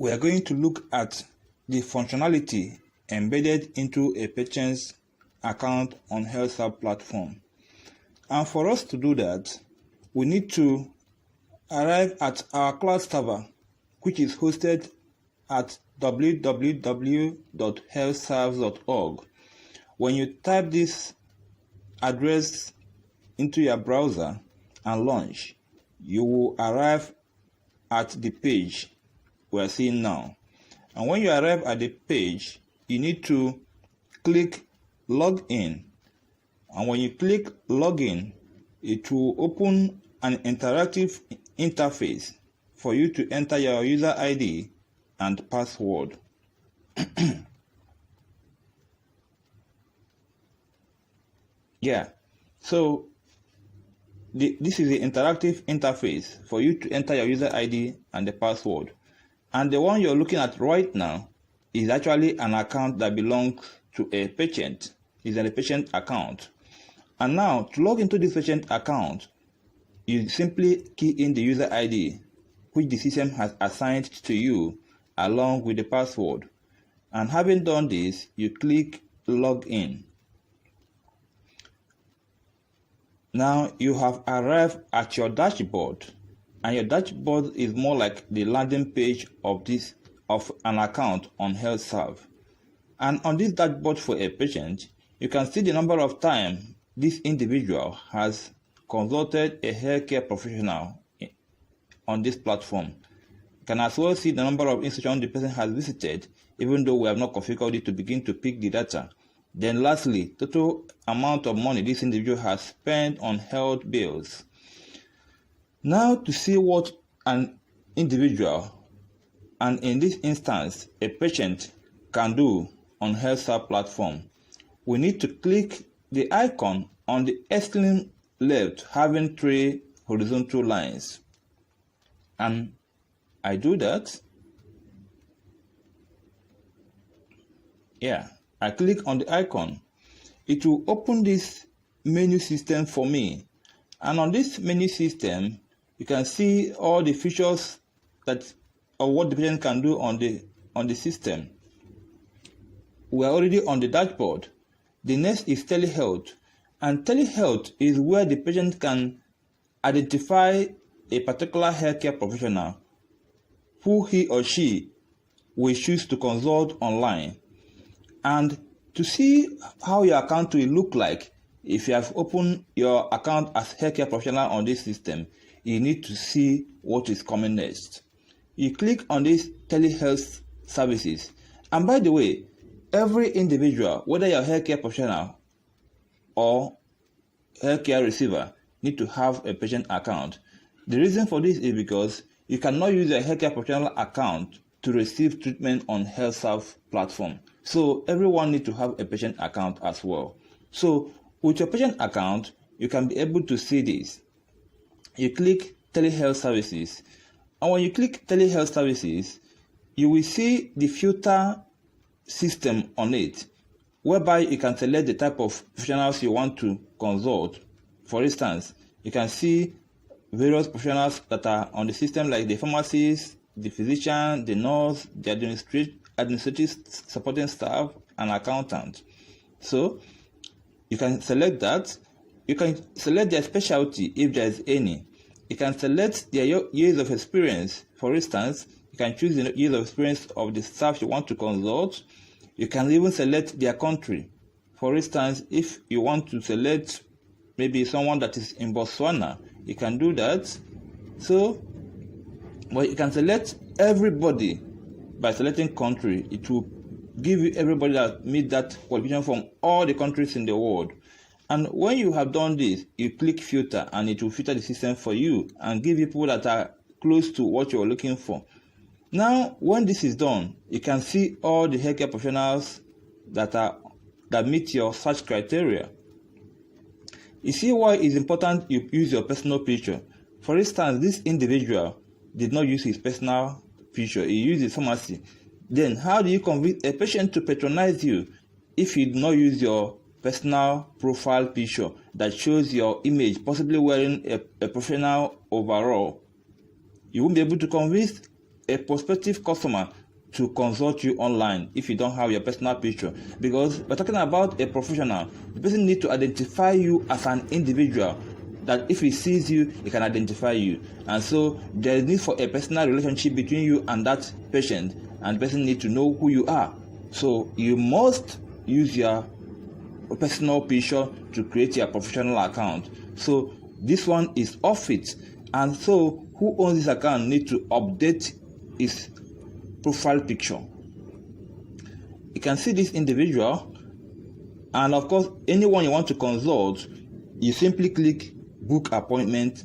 we are going to look at the functionality embedded into a patient's account on HealthHub platform. And for us to do that, we need to arrive at our cloud server, which is hosted at www.healthserve.org. When you type this address into your browser and launch, you will arrive at the page we are seeing now. And when you arrive at the page, you need to click login. And when you click login, it will open an interactive interface for you to enter your user ID and password. Yeah, so this is the interactive interface for you to enter your user ID and the password. And the one you're looking at right now is actually an account that belongs to a patient. It's a patient account. And now, to log into this patient account, you simply key in the user ID, which the system has assigned to you, along with the password. And having done this, you click login. Now you have arrived at your dashboard, and your dashboard is more like the landing page of an account on HealthServe. And on this dashboard for a patient, you can see the number of times this individual has consulted a healthcare professional on this platform. You can as well see the number of institutions the person has visited, even though we have not configured it to begin to pick the data. Then lastly, total amount of money this individual has spent on health bills. Now to see what an individual, and in this instance a patient, can do on HealthServe platform, we need to click the icon on the extreme left having 3 horizontal lines. And I do that. Yeah. I click on the icon. It will open this menu system for me. And on this menu system, you can see all the features of what the patient can do on the system. We are already on the dashboard. The next is Telehealth. And Telehealth is where the patient can identify a particular healthcare professional who he or she will choose to consult online. And to see how your account will look like if you have opened your account as healthcare professional on this system, you need to see what is coming next. You click on this telehealth services. And by the way, every individual, whether you're a healthcare professional or healthcare receiver, need to have a patient account. The reason for this is because you cannot use a healthcare professional account to receive treatment on HealthServe platform. So everyone needs to have a patient account as well. So with your patient account, you can be able to see this. You click Telehealth Services. And when you click Telehealth Services, you will see the filter system on it, whereby you can select the type of professionals you want to consult. For instance, you can see various professionals that are on the system, like the pharmacist, the physician, the nurse, the administrative supporting staff, and accountant. So you can select that. You can select their specialty if there is any. You can select their years of experience. For instance, you can choose the years of experience of the staff you want to consult. You can even select their country. For instance, if you want to select maybe someone that is in Botswana, you can do that. So, but you can select everybody by selecting country. It will give you everybody that meet that qualification from all the countries in the world. And when you have done this, you click filter and it will filter the system for you and give you people that are close to what you're looking for. Now, when this is done, you can see all the healthcare professionals that meet your search criteria. You see why it's important you use your personal picture. For instance, this individual did not use his personal picture, he used his pharmacy. Then how do you convince a patient to patronize you if you do not use your personal profile picture that shows your image, possibly wearing a professional overall? You won't be able to convince a prospective customer to consult you online if you don't have your personal picture, because we're talking about a professional. The person needs to identify you as an individual, that if he sees you, he can identify you. And so there is need for a personal relationship between you and that patient, and the person needs to know who you are. So you must use your personal picture to create your professional account. So this one is off it, and so who owns this account need to update his profile picture. You can see this individual, and of course anyone you want to consult, you simply click book appointment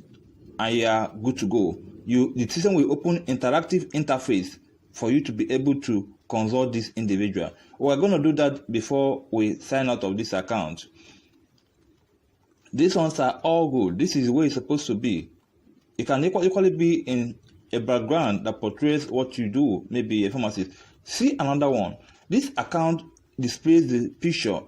and you are good to go. The system will open interactive interface for you to be able to consult this individual. We're going to do that before we sign out of this account. These ones are all good. This is the way it's supposed to be. It can equally be in a background that portrays what you do, maybe a pharmacist. See another one. This account displays the picture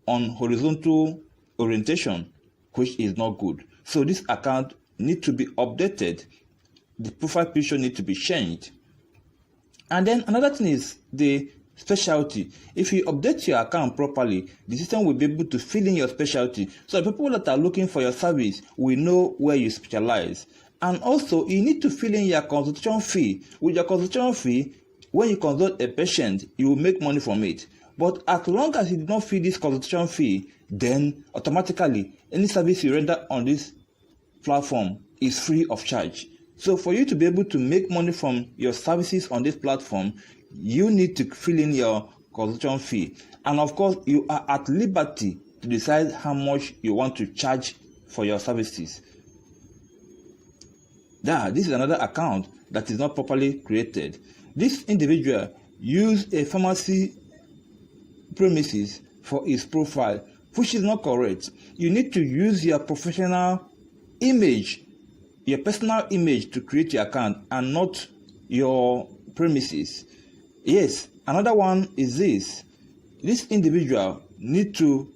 on horizontal orientation, which is not good. So this account needs to be updated. The profile picture needs to be changed. And then another thing is the specialty. If you update your account properly, the system will be able to fill in your specialty. So the people that are looking for your service will know where you specialize. And also, you need to fill in your consultation fee. With your consultation fee, when you consult a patient, you will make money from it. But as long as you do not fill this consultation fee, then automatically any service you render on this platform is free of charge. So for you to be able to make money from your services on this platform, you need to fill in your consultation fee. And of course, you are at liberty to decide how much you want to charge for your services. This is another account that is not properly created. This individual used a pharmacy premises for his profile, which is not correct. You need to use your professional image, your personal image, to create your account and not your premises. Yes, another one is this. This individual needs to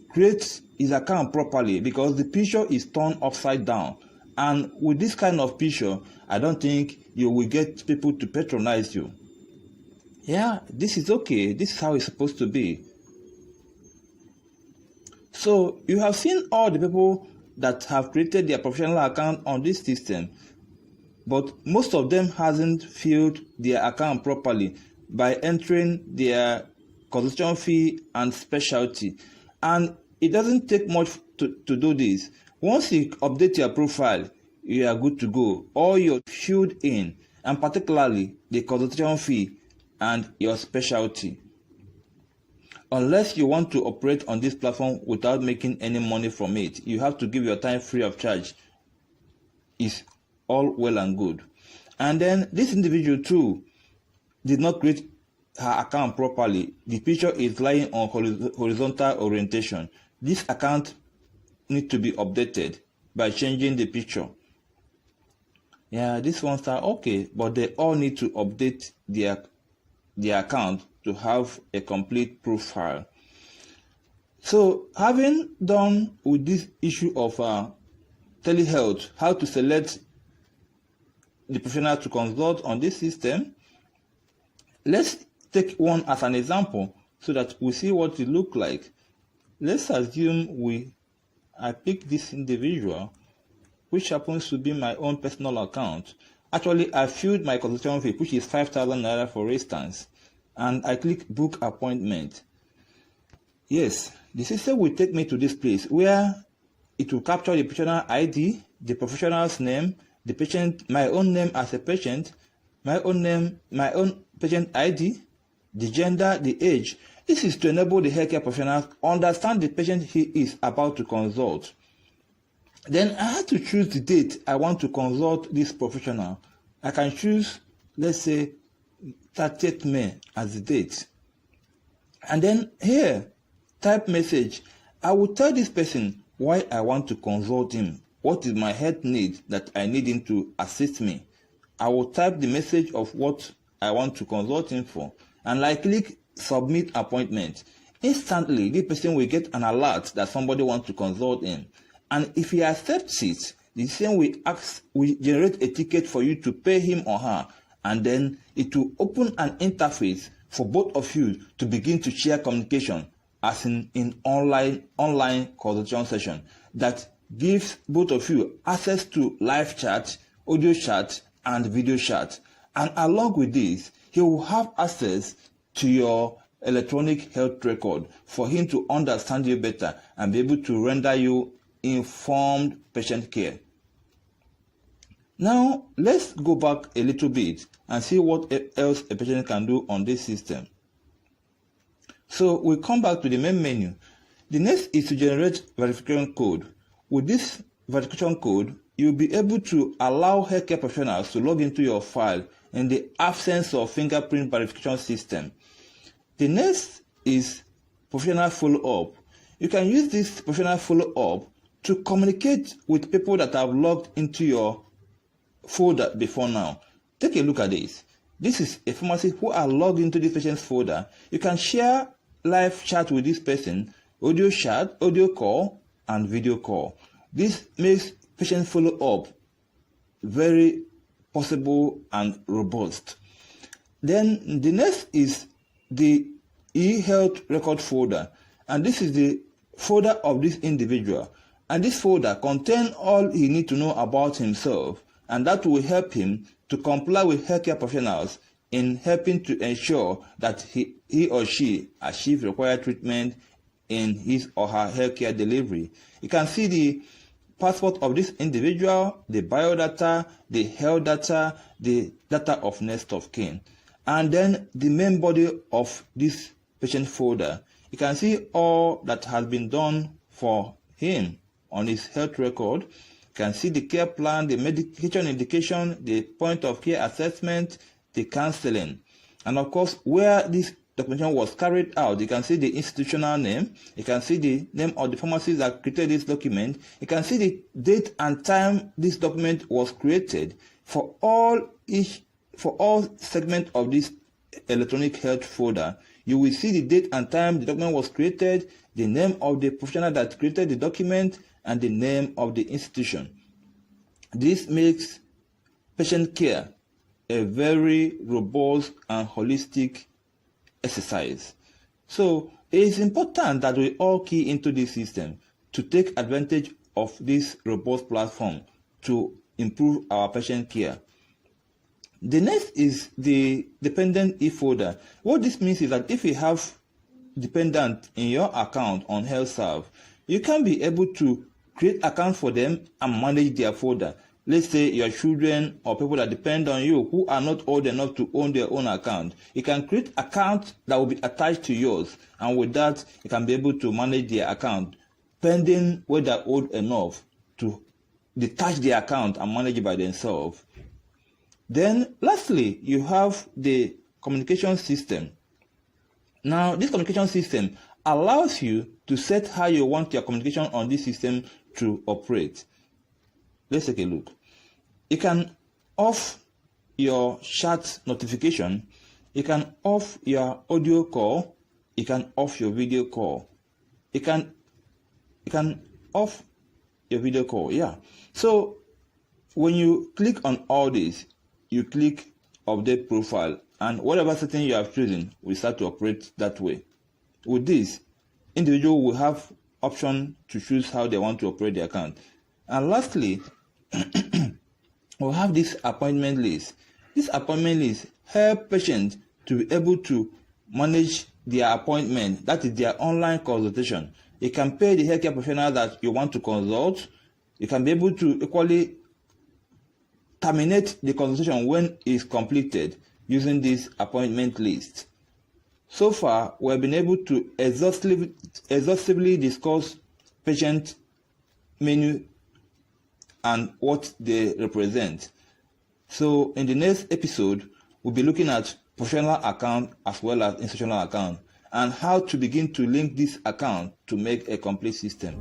create his account properly because the picture is turned upside down. And with this kind of picture, I don't think you will get people to patronize you. Yeah, this is okay. This is how it's supposed to be. So you have seen all the people that have created their professional account on this system, but most of them hasn't filled their account properly by entering their consultation fee and specialty. And it doesn't take much to do this. Once you update your profile, you are good to go. All you're filled in, and particularly the consultation fee and your specialty. Unless you want to operate on this platform without making any money from it, you have to give your time free of charge. It's all well and good. And then this individual too did not create her account properly. The picture is lying on horizontal orientation. This account needs to be updated by changing the picture. Yeah, these ones are okay, but they all need to update their account to have a complete profile. So having done with this issue of telehealth, how to select the professional to consult on this system, let's take one as an example so that we see what it looks like. Let's assume I pick this individual, which happens to be my own personal account. Actually, I filled my consultation fee, which is 5,000 naira for instance, and I click book appointment. Yes, the system will take me to this place where it will capture the professional ID, the professional's name, the patient, my own name as a patient, my own name, my own patient ID, the gender, the age. This is to enable the healthcare professional to understand the patient he is about to consult. Then I have to choose the date I want to consult this professional. I can choose, let's say, 30th May as the date. And then here, type message. I will tell this person why I want to consult him. What is my health need that I need him to assist me? I will type the message of what I want to consult him for. And I click submit appointment. Instantly, the person will get an alert that somebody wants to consult him. And if he accepts it, the system will generate a ticket for you to pay him or her. and then it will open an interface for both of you to begin to share communication, as in online consultation session, that gives both of you access to live chat, audio chat, and video chat. And along with this, he will have access to your electronic health record for him to understand you better and be able to render you informed patient care. Now, let's go back a little bit and see what else a patient can do on this system. So we come back to the main menu. The next is to generate verification code. With this verification code, you'll be able to allow healthcare professionals to log into your file in the absence of fingerprint verification system. The next is professional follow-up. You can use this professional follow-up to communicate with people that have logged into your folder before now. Take a look at this. This is a pharmacist who are logged into this patient's folder. You can share live chat with this person, audio chat, audio call, and video call. This makes patient follow-up very possible and robust. Then the next is the e-health record folder, and this is the folder of this individual, and this folder contains all he needs to know about himself, and that will help him to comply with healthcare professionals in helping to ensure that he or she achieve required treatment in his or her healthcare delivery. You can see the passport of this individual, the biodata, the health data, the data of next of kin, and then the main body of this patient folder. You can see all that has been done for him on his health record. You can see the care plan, the medication indication, the point of care assessment, the counseling, and of course where this documentation was carried out. You can see the institutional name, you can see the name of the pharmacist that created this document, you can see the date and time this document was created. For all segments of this electronic health folder, you will see the date and time the document was created, the name of the professional that created the document, and the name of the institution. This makes patient care a very robust and holistic exercise. So it is important that we all key into this system to take advantage of this robust platform to improve our patient care. The next is the dependent e-folder. What this means is that if you have dependent in your account on HealthServe, you can be able to create account for them and manage their folder. Let's say your children or people that depend on you who are not old enough to own their own account. You can create account that will be attached to yours, and with that, you can be able to manage their account, pending whether they're old enough to detach their account and manage it by themselves. Then, lastly, you have the communication system. Now, this communication system allows you to set how you want your communication on this system to operate. Let's take a look. You can off your chat notification, you can off your audio call, you can off your video call. You can off your video call, yeah. So when you click on all this, you click update profile, and whatever setting you have chosen will start to operate that way. With this, individual will have option to choose how they want to operate their account. And lastly, we'll have this appointment list. This appointment list helps patients to be able to manage their appointment, that is their online consultation. You can pay the healthcare professional that you want to consult. You can be able to equally terminate the consultation when it's completed using this appointment list. So far, we have been able to exhaustively discuss patient menu and what they represent. So in the next episode, we'll be looking at professional account as well as institutional account and how to begin to link this account to make a complete system.